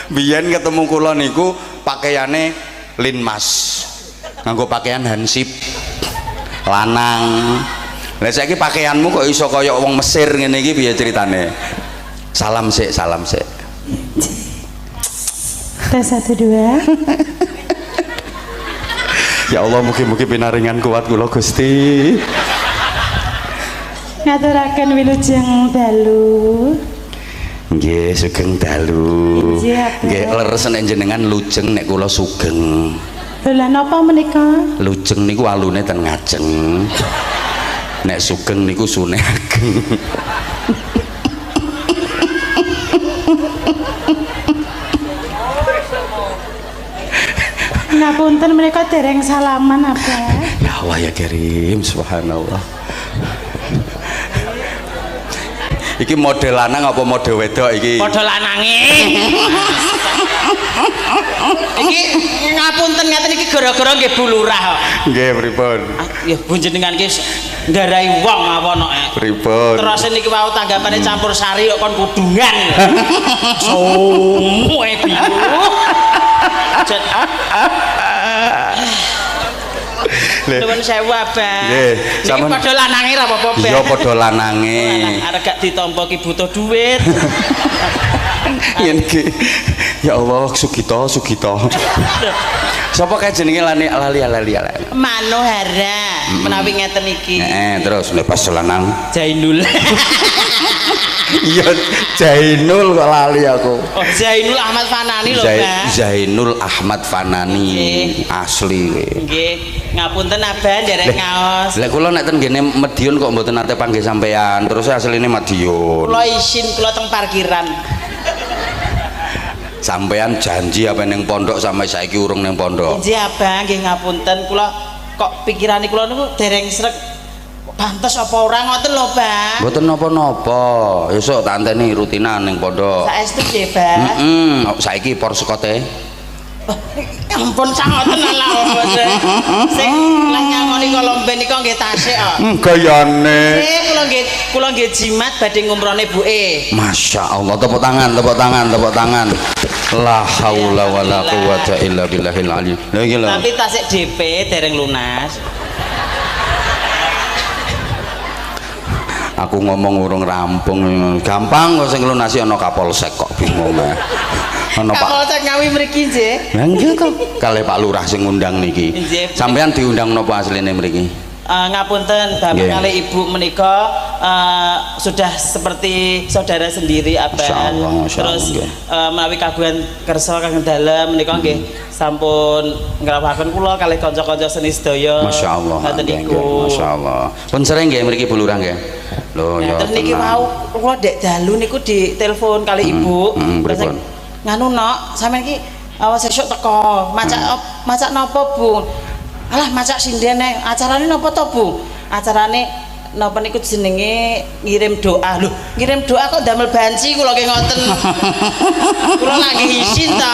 Biyen ketemu kula niku pakaiane linmas. Nganggo pakaian hansip. Lanang. Lah saiki pakaianmu kok iso kaya wong Mesir ngene iki piye ceritane? Salam sik, salam sik. Tes 1 2. Ya Allah, mugi-mugi pinaringan kuat kula Gusti. Ngaturaken wilujeng dalu. Nggih, sugeng dalu. Nggih, leres nek jenengan lujeng nek kula sugeng. Dolan napa menika? Lujeng niku alune ten ngajeng. Nek sugeng niku sune ageng. Ngapunten menika dereng salaman apa? Ya Allah ya Karim, subhanallah. Iki model lanang apa model wedok iki? Model lanange. Iki ngapunten ngaten iki gara-gara nggih Bu Lurah kok. Nggih, pripun? Ya Bu jenengan ki nggarai wong apa noke. Pripun? Terus niki wau tanggapane campur sari kok kon kudungan. Somue bingung. Nuwun sewu Abang. Nggih, sampeyan padha lanange ra apa-apa, Bang. Iya padha lanange. Arek gak ditampa ki butuh duit. Yen iki ya Allah Sugito. Sapa kae jenenge lali. Manohara. Menawi ngeten iki. Terus lepas lanang. Jainul. Iya Jainul kok lali aku. Oh, Zainul Ahmad Fanani lho, Bang. Zainul Ahmad Fanani. Asli kowe. Nggih, ngapunten Abang derek ngaos. Lah kula nek ten ngene Madiun kok mboten nate panggih sampean. Terus asline Madiun. Kula isin kula teng parkiran. Sampean janji apa ning pondok sampai saiki urung ning pondok. Nggih Abang, nggih ngapunten kula kok pikirane kula niku dereng srek. Pantes apa ora ngoten lho, Bang? Mboten napa-napa. Esuk tak anteni rutinan ning pondok. Saestu nggih, Bang. Saiki por sekote. Ampun sangoten ala mboten. Sing lah nyangoni kolombe nika nggih tasik kok. Gayane. Kula nggih jimat badhe ngumrohne buke. Masya Allah, tepuk tangan. La haula wala quwata illa billahil ali. Tapi tasik DP dereng lunas. Aku ngomong urung rampung, gampang kok sing lunasi ana Kapolsek kok bingung ya. Ana Pak Kapolsek Ngawi mriki nggih. Lah nggih to, kalih Pak Lurah sing ngundang niki. Sampeyan diundang napa asline mriki? Ngapunten Bapak kali Ibu menika sudah seperti saudara sendiri Abang. Terus menawi kagungan kersa kagem dalem menika nggih sampun ngrawakaken kula kalih kanca-kanca seni sedaya. Masyaallah. Masyaallah. Pun sering nggih mriki Bu Lurah nggih. Lho ya. Terus niki mau kula dek dalu niku ditelepon kali Ibu. Nganu nok, sampeyan iki awas sesuk teko. Macak napa Bu? Alah macak sindene. Acarane napa to Bu? Acarane napa niku jenenge ngirim doa. Lho, ngirim doa kok damel banci kula ki ngoten. Kula lagi isin ta.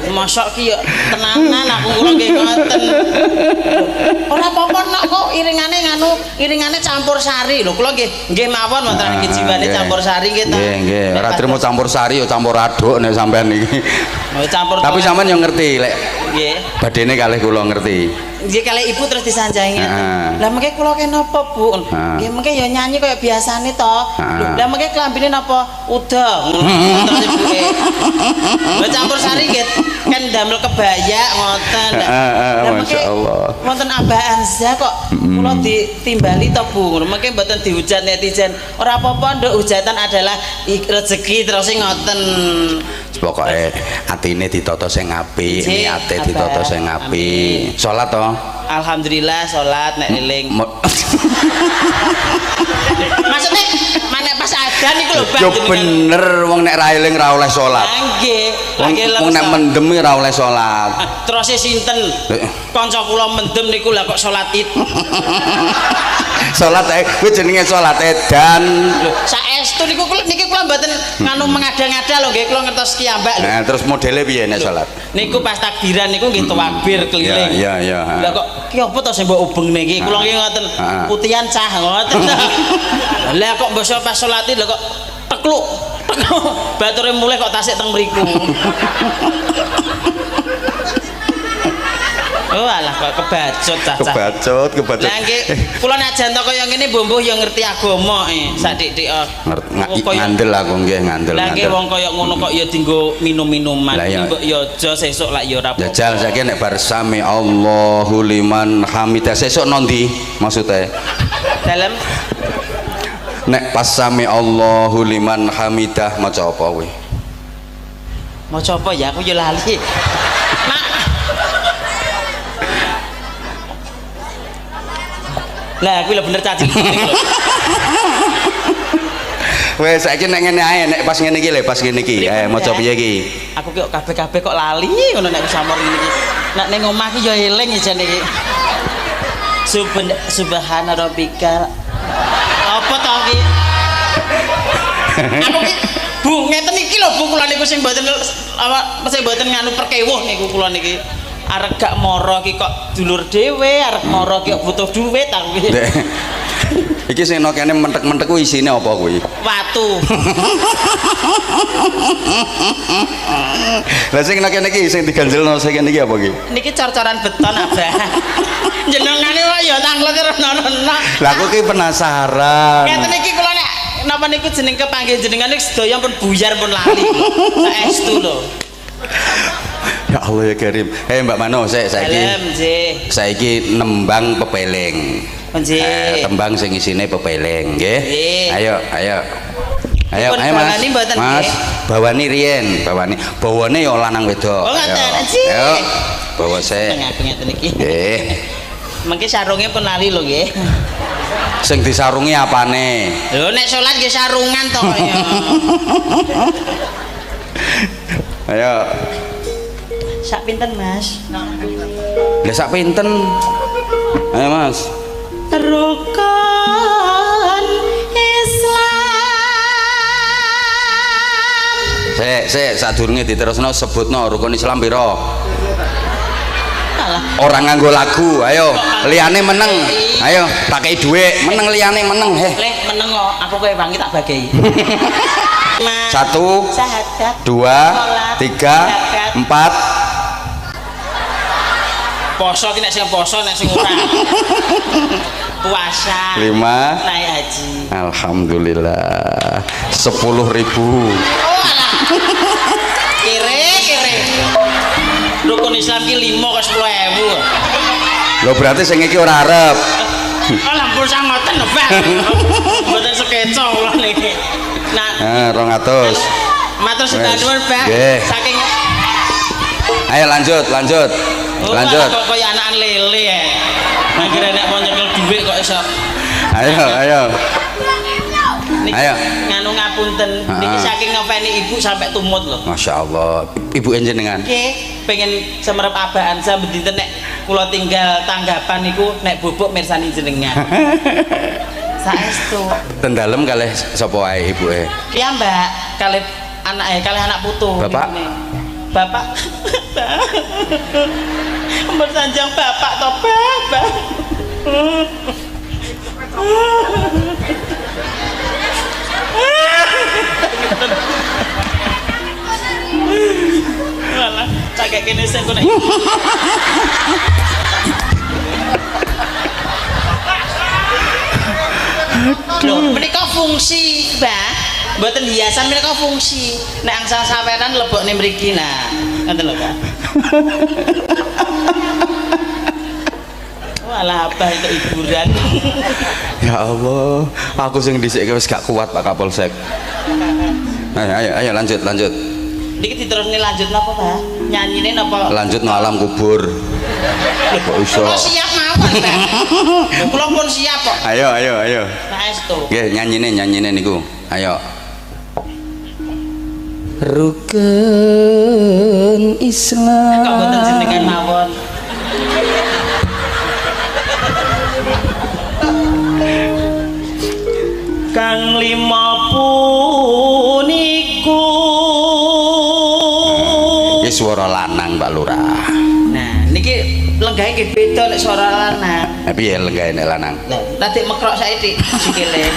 Mosok ki yo tenanan aku kula nggih ngoten. Ora apa-apa nek kok iringane campur sari lho. Kula nggih mawon wonten iki jiwane campur sari nggih ta. Nggih, ora trimo campur sari yo campur aduk nek sampean iki. Tapi sampean yo ngerti lek nggih. Badene kalih kula ngerti. Nggih kalih Ibu terus disanjangi. Lah mengke kula kenapa Bu? Nggih mengke yo nyanyi kaya biasane to. Lah mengke klambine napa uda. Terus Ibuke. Lah campur sari nggih kan damel kebaya ngoten. Lah mengke wonten Abah Anza kok kula ditimbali to Bu. Mengke mboten dihujat netizen. Ora apa-apa nduk hujatan adalah rezeki terus ngoten. Pokoke atine ditata sing apik, niate ditata sing apik. Salat to? Alhamdulillah salat nek eling. Maksudnya manek pas adzan iku lho Bang. Yo bener wong nek ra eling ra oleh salat. Nggih. Wong nek mendem ra oleh salat. Terus sinten? Kanca kula mendem niku lah kok salat Id. Salat kuwi jenenge salat edan. Lho, saestu niku niki kula mboten nganu mengada-ngada lho nggih kula ngertos ki ambak lho. Nah, terus modele piye nek salat? Niku pas takbiran niku nggih takbir keliling. Iya. Lah kok ki apa to sing mbok ubeng niki? Kula nggih ngoten putihan cah ngoten. Lah kok mbok pas salat lho kok tekluk. Bature mulih kok tasik teng mriku. Oh alah kok kebacut cacah. Kebacut. Lah nggih kula nek janto kaya ngene mbuh ya ngerti agama sak dik-dik. Ngandel aku nggih ngandel. Lah nggih wong kaya ngono kok ya dienggo minum-minuman. Mbok ya aja sesuk lak ya ora apa-apa. Jajal saiki nek bar sami Allahu liman hamidah sesuk nondi maksude? Dalem nek pas sami Allahu liman hamidah maca apa kuwi? Maca apa ya aku ya lali. Mak lah kuwi lho bener caci. Wes saiki nek ngene ae nek pas ngene iki lho pas ngene iki. Maca piye iki? Aku ki kabeh-kabeh kok lali ngono nek wis samur ngene iki. Nek ning omah ki ya eling jane iki. Subhana rabbika. Apa to iki? Aku ki Bu ngeten iki lho Bu kula niku sing mboten nganu perkewuh niku kula niki. Arek gak moro ki kok dulur dhewe, arek moro ki kok butuh duit aku ki. Iki sing no kene mentek-mentek kuwi isine apa kuwi? Watu. Lah sing no kene iki sing diganjelno sing kene iki apa ki? Niki cor-coran beton Abah. Jenengane wae ya tanglet rena-rena. Lah aku ki penasaran. Ngeten iki kula nek napa niku jeneng kepanggih jenengan niku sedaya pun buyar pun lali. Saestu lho. Ya Allah ya Karim. Mbak Mano saiki nembang pepeleng. Nggih. Tembang sing isine pepeleng nggih. Ayo Mas. Bawani riyen, bawane ya lanang wedok. Oh ngoten. Ayo. Bawa sik. Ngeten iki. Nggih. Mengki sarunge pun lali lho nggih. Sing disarungi apane? Lho nek salat nggih sarungan to kaya. Ayo. Sak pinten Mas? Lah sak pinten? Ayo Mas. Rukun Islam. Sik sadurunge diterusno sebutno rukun Islam pira? Alah. Orang nganggo lagu, ayo liyane meneng. Ayo tak kei dhuwit, meneng liyane meneng. Leh meneng kok, aku kowe wangi tak bagi. 1 Syahadat 2 3 4 poso ki nek sing poso nek sing ora. Puasa. 5 naik haji. Alhamdulillah 10.000. Oh alah. Kere. Rukun Islam ki 5 ke 10.000. Lho berarti sing iki ora arep. Oh lampun sangoten lho, Bang. Mboten sekeco kula niki. Nah, 200. matur sembah nuwun, Bang. Saking Ayo lanjut. Oh, kok kaya anakan lele ya. Akhirnya nek mau nyekel duit kok iso. Ayo. Niki Ayo. Nganu ngapunten, niki saking ngopeni ibu sampai tumut loh. Masya Allah, ibu jenengan. Nggih, pengen semerep abahan saya bedinten nek kula tinggal tanggapan niku nek bubuk mirsani jenengan. Saestu. Ten dalem kalih sapa wae ibuke? Ki Mbak, kalih anak putu. Bapak? Bapak. Mbak sanjang bapak to, Bapak. Walah, tak kayak kene sing kene. Loh, menika fungsi, Mbak. Mboten hiasan menika fungsi. Nek angsal saweran lebokne mriki nah. Ngoten lho, Pak. Walah apa itu hiburan. Ya Allah, aku sing dhisik wis gak kuat Pak Kapolsek. Ayo lanjut. Niki diterusne lanjut napa, Pak? Nyanyine napa? Lanjut no alam kubur. Kok iso? Kula siap mawon, Pak. Kula pun siap kok. Ayo. Saestu. Nggih, nyanyine niku. Ayo. Rukun Islam. Kok boten jenengan mawon. Kang 50 swara lanang Pak Lurah. Nah, niki lenggahe nggih beda nek swara lanang. Piye lenggahe nek lanang? Lah, tadi mekrok saiki sikile.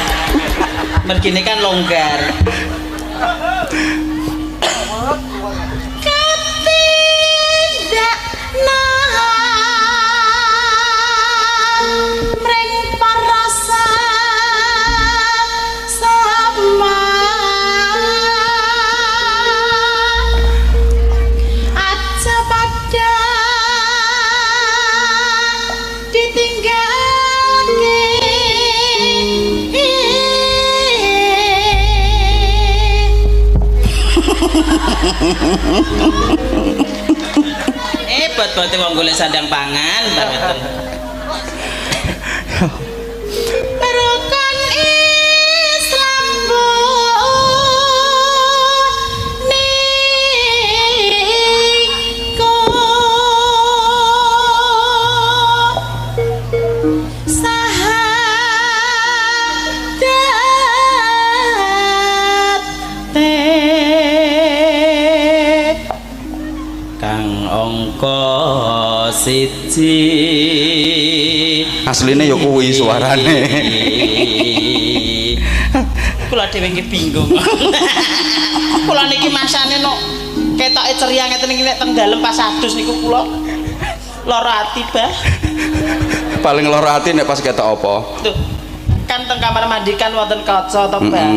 Mergine kan longgar. Ketindak nahan mring parasa sama aja pada ditinggalke buat wong golek sandang pangan banget. Barokan Islam niko sahadat kang angka siji asline ya kuwi suarane. Kula dhewe nggih bingung. Kula niki masane no ketoke ceria ngeten iki nek teng dalem pas adus niku kula lara ati, Bah. Paling lara ati nek pas ketok apa? Tuh, kan teng kamar mandi kan wonten kaca to, Bah.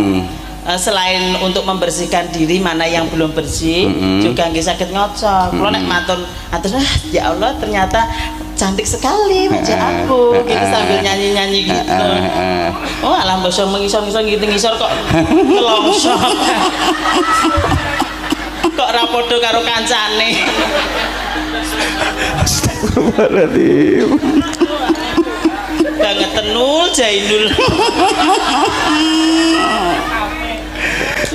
Selain untuk membersihkan diri mana yang belum bersih juga nggih saged ngocok. Kula nek matur atur ya Allah ternyata cantik sekali wajah aku gitu sambil nyanyi-nyanyi gitu. Oh alah basa mengisor-ngisor gitu ngisor kok nelongso. Kok ra padha karo kancane. Astagfirullahaladzim. Banget tenul Jainul.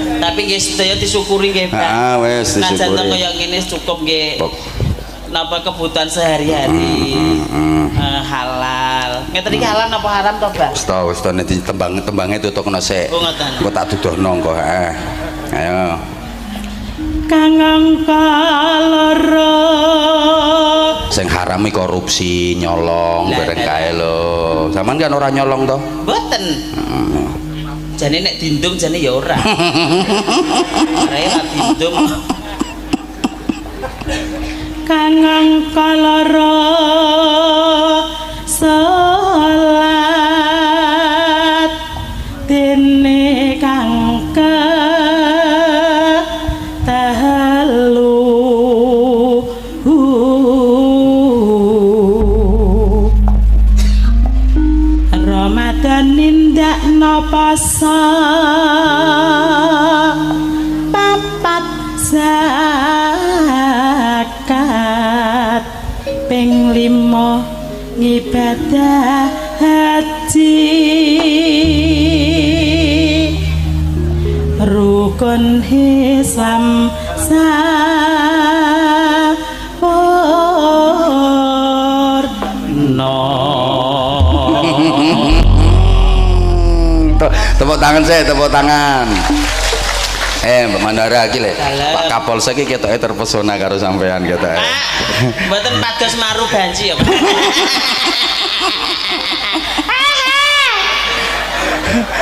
Tapi nggih sedaya disyukuri nggih, Pak. Wes disyukuri. Najan kaya ngene cukup nggih. Napa kebutuhan sehari-hari halal. Ngeten iki halal napa haram to, Pak? Wis to nek tembang-tembange tutokno sik. Oh ngoten. Engko tak dudohno engko, Ayo. Kang angka loro Sing haram iki korupsi, nyolong, bareng kae lho. Saman kan ora nyolong to? Mboten. Jane nek dindung jane ya ora. Ora dindung. kang angka loro salat dene kang ketelu Ramadan nindakno poso papat zakat ping 5 ngibadah haji rukun Islam sampurna. Tepuk tangan saya, tepuk tangan. Mbak Mandara iki lho. Pak Kapolsek iki ketoke terpesona karo sampean ketoke. Pak, mboten pados maru banji ya, Pak.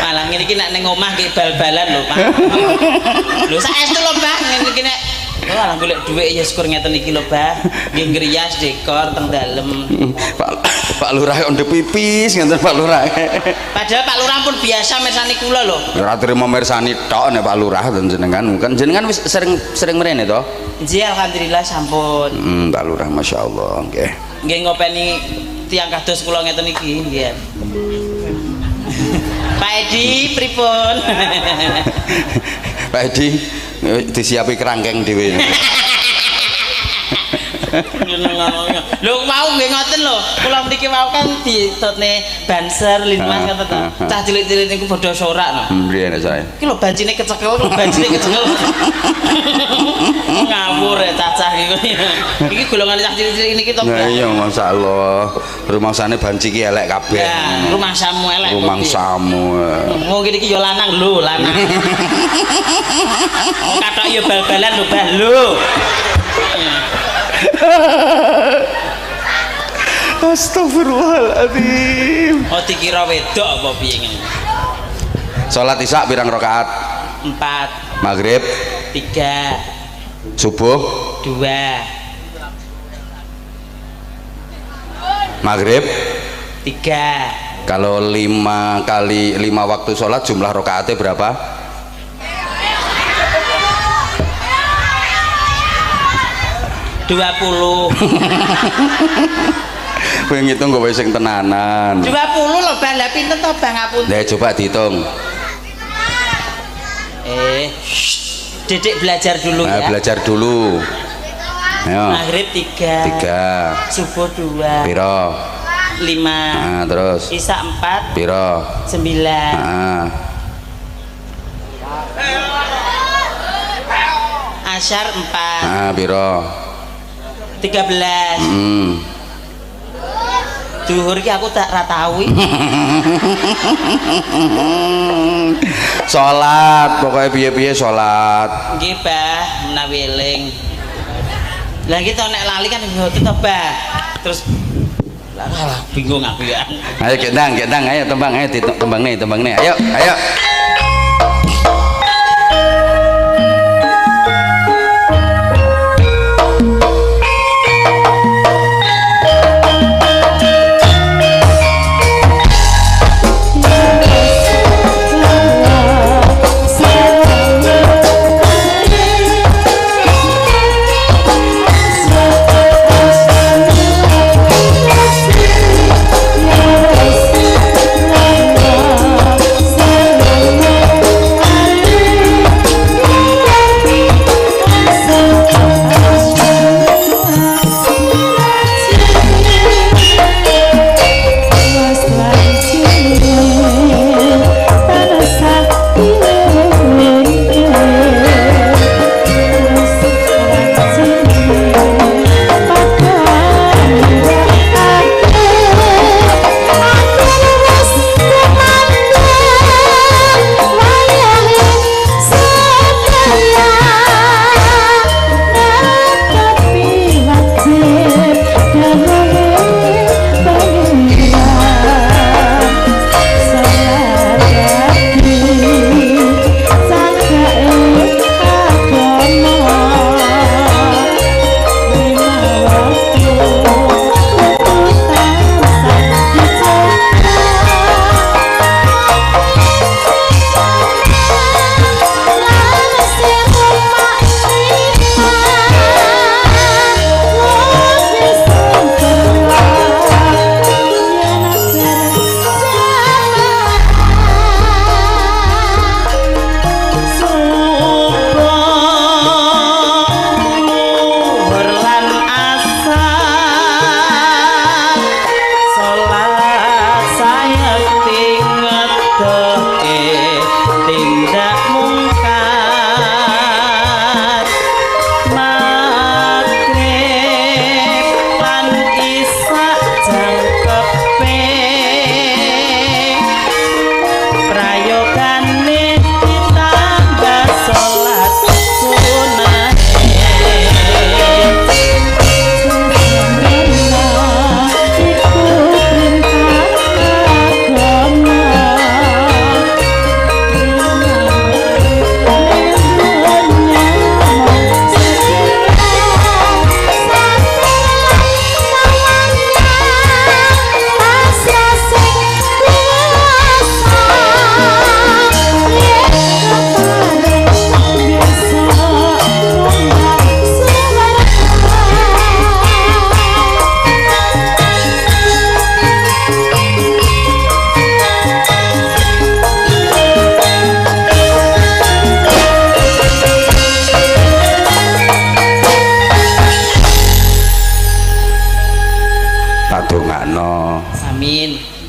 Malah ngene iki nek ning omah ki bal-balan lho, Pak. Lho saestu lho, Mbah, ngene iki nek alah golek dhuwit ya syukur ngeten iki lho, Mbah. Nggih ngrias dekor teng dalem. Pak Lurah onde pipis ngenten Pak Lurah. Padahal Pak Lurah pun biasa mirsani kula lho. Ora trimo mirsani tok nek Pak Lurah jenengan kan jenengan wis sering mrene to? Nggih alhamdulillah sampun. Pak Lurah masyaallah nggih. Nggih ngopeni tiyang kados kula ngeten iki nggih. Pak Edi pripun? Pak Edi disiapi kerangkeng dhewe. Lho mau nggih ngoten lho. Kula mriki wau kan ditutne banser linmas ngoten to. Cah cilik-cilik niku bodho sorak lho. Mriyen saya. Iki lho bancine kecekel, bancine kecekel. Ngawur ya cacah iki. Iki golongan cah cilik-cilik niki to. Ya iya masyaallah. Rumangsane banci ki elek kabeh. Ya, rumah samu elek. Rumangsamu. Wong iki ya lanang lho, lanang. Kathok ya bal-balan lho, Bah lho. Astagfirullahaladzim. Oh dikira wedok apa piye ngene? Salat isya pirang rakaat? 4. Maghrib 3. subuh 2. maghrib 3. kalau 5 kali 5 waktu sholat jumlah rakaatnya berapa? 20. Kowe ngitung kowe sing tenanan. 20 lho Bang, lah pinten to Bang ngapunten. Lah coba dihitung. Dedek belajar dulu ya. Belajar dulu. Ayo. Maghrib 3. Subuh 2. Piro? 5. Terus. Isya 4. Piro? 9. Asyar 4. Piro? 13. Duhur ki aku tak ra tau iki. Salat, pokoknya piye-piye salat. Nggih, Bah, menawi eling. Lah kita nek lali kan mboten to, Bah. Terus lah bingung aku ya. Ayo gendang, ayo tembang, ayo tembang nih. Ayo.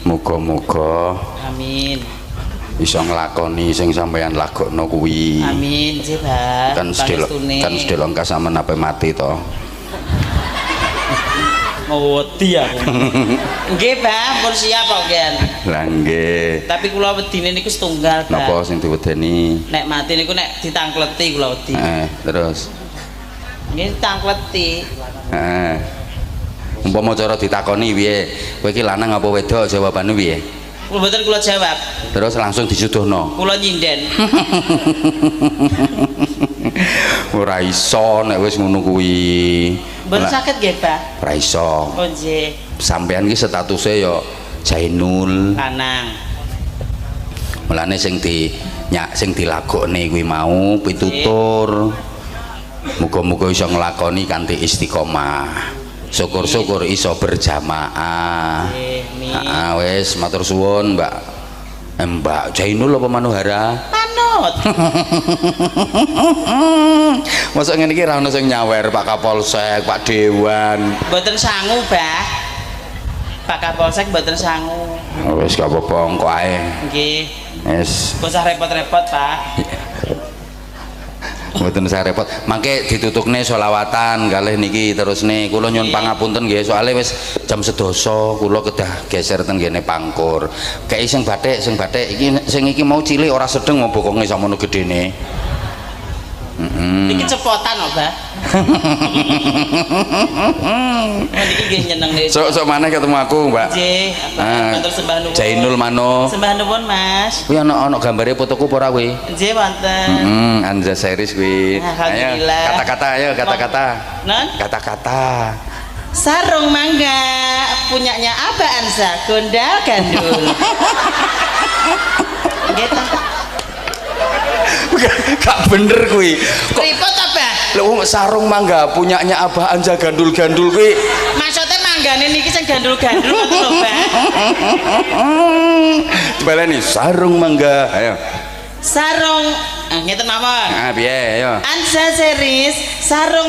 Muga-muga iso nglakoni sing sampeyan lagokno kuwi. Amin, sih, Pak. Kan sedelok kasamen ape mati to. Wedi aku. Nggih, Pak, pun siap kok, Gen. Lah nggih. Tapi kula wedine niku setunggal, Pak. Napa sing diwedeni? Nek mati niku nek ditangkleti kula wedi. Terus Nggih tangkleti. Heeh. Umpama cara ditakoni piye? Kowe iki lanang apa wedok? Jawabane piye? Kula mboten kula jawab. Terus langsung disuduhno. Kula nyinden. Ora iso nek wis ngono kuwi. Mboten saged nggih, Pak. Ora iso. Oh nggih. Sampean ki statuse ya Jainul. Lanang. Mulane sing dilagokne kuwi mau pitutur. Muga-muga iso nglakoni kanthi istiqomah. Syukur-syukur iso berjamaah. Heeh, wis matur suwun, Mbak. Mbak Jainul apa Manuhara? Manut. Masa ngene iki ra ono sing nyawer Pak Kapolsek, Pak Dewan. Mboten sangu, Bah. Pak Kapolsek mboten sangu. Wis gak apa-apa engko ae. Nggih. Wis Usah repot-repot, Pak. mboten saya repot. Mangke ditutukne selawatan kalih niki terusne. Kula nyuwun pangapunten nggih soalé wis jam 11 kula kedah geser ten kene Pangkur. Kei sing bathik iki iki mau cilik ora sedeng mau bokonge samono gedene. Iki cepotan kok, Bah. Niki nggih nyeneng nih. Sok maneh ketemu aku, Mbak. Nggih, matur sembah nuwun. Jainul Mano. Sembah nuwun, Mas. Kuwi ana gambare fotoku apa ora kuwi? Nggih, wonten. Anja series kuwi. Ayo kata-kata ayo kata-kata. Non? Kata-kata. Sarung mangga punyanya Aba Ansa, gondal gandul. Nggih ta? Gak bener kuwi. Pripot apa? Lho sarung mangga punyanya Abah Anja gandul-gandul kuwi. Maksudnya manggane niki sing gandul-gandul ngoten lho, Pak. Baleni sarung mangga. Ayo. Sarung ngeten mawon. Ah piye ayo. Ansa series sarung